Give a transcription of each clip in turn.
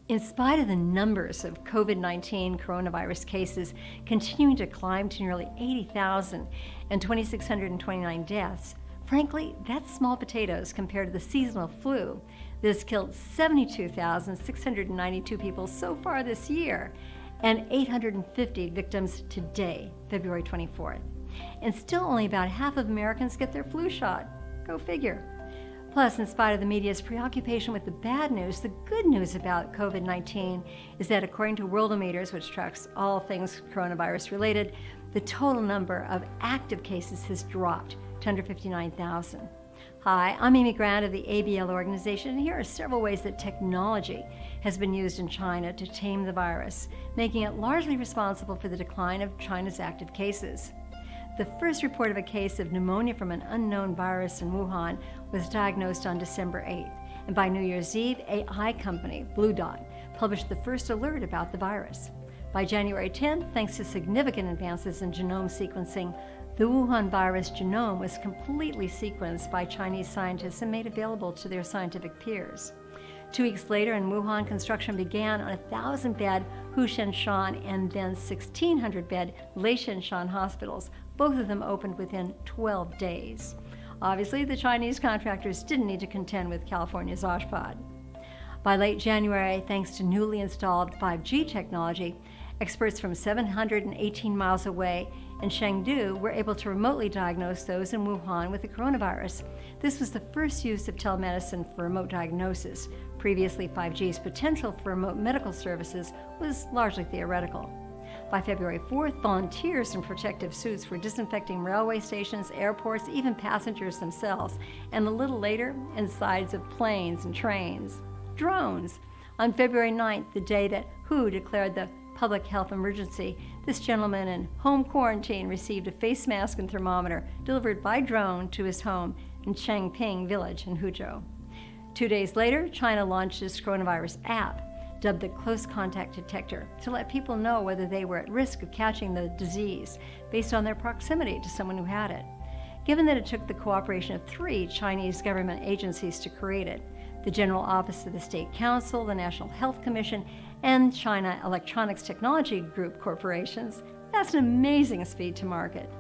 In spite of the numbers of COVID-19 coronavirus cases continuing to climb to nearly 80,000 and 2,629 deaths, frankly, that's small potatoes compared to the seasonal flu that has killed 72,692 people so far this year and 850 victims today, February 24th. And still only about half of Americans get their flu shot. Go figure. Plus, in spite of the media's preoccupation with the bad news, the good news about COVID-19 is that according to Worldometers, which tracks all things coronavirus related, the total number of active cases has dropped to under 59,000. Hi, I'm Amy Grant of the ABL organization, and here are several ways that technology has been used in China to tame the virus, making it largely responsible for the decline of China's active cases. The first report of a case of pneumonia from an unknown virus in Wuhan was diagnosed on December 8th, and by New Year's Eve, AI company Blue Dot published the first alert about the virus. By January 10th, thanks to significant advances in genome sequencing, the Wuhan virus genome was completely sequenced by Chinese scientists and made available to their scientific peers. 2 weeks later in Wuhan, construction began on a 1,000-bed Hushenshan and then 1,600-bed Leishenshan hospitals. Both of them opened within 12 days. Obviously, the Chinese contractors didn't need to contend with California's Oshpod. By late January, thanks to newly installed 5G technology, experts from 718 miles away in Chengdu were able to remotely diagnose those in Wuhan with the coronavirus. This was the first use of telemedicine for remote diagnosis. Previously, 5G's potential for remote medical services was largely theoretical. By February 4th, volunteers in protective suits were disinfecting railway stations, airports, even passengers themselves, and a little later, insides of planes and trains. Drones! On February 9th, the day that WHO declared the public health emergency, this gentleman in home quarantine received a face mask and thermometer delivered by drone to his home in Changping village in Huzhou. 2 days later, China launched its coronavirus app, dubbed the Close Contact Detector, to let people know whether they were at risk of catching the disease based on their proximity to someone who had it. Given that it took the cooperation of 3 Chinese government agencies to create it, the General Office of the State Council, the National Health Commission, and China Electronics Technology Group corporations, that's an amazing speed to market.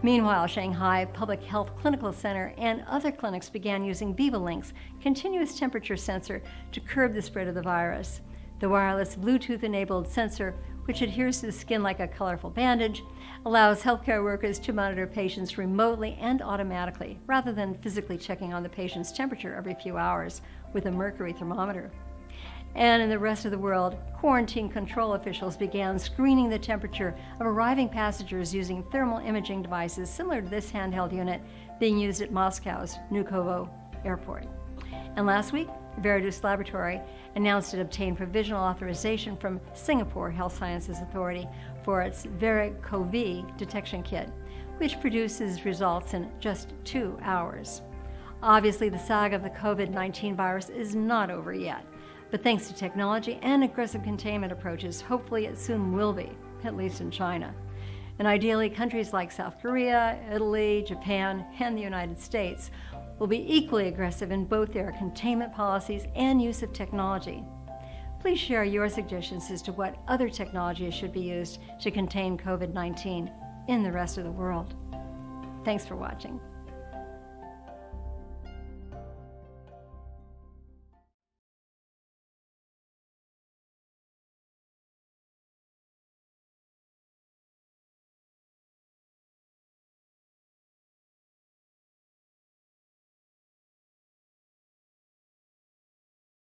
Meanwhile, Shanghai Public Health Clinical Center and other clinics began using VivaLink's continuous temperature sensor to curb the spread of the virus. The wireless Bluetooth-enabled sensor, which adheres to the skin like a colorful bandage, allows healthcare workers to monitor patients remotely and automatically, rather than physically checking on the patient's temperature every few hours with a mercury thermometer. And in the rest of the world, quarantine control officials began screening the temperature of arriving passengers using thermal imaging devices similar to this handheld unit being used at Moscow's Vnukovo airport. And last week, Veridus Laboratory announced it obtained provisional authorization from Singapore Health Sciences Authority for its VeriCOV detection kit, which produces results in just 2 hours. Obviously, the saga of the COVID-19 virus is not over yet, but thanks to technology and aggressive containment approaches, hopefully it soon will be, at least in China. And ideally, countries like South Korea, Italy, Japan, and the United States will be equally aggressive in both their containment policies and use of technology. Please share your suggestions as to what other technologies should be used to contain COVID-19 in the rest of the world. Thanks for watching.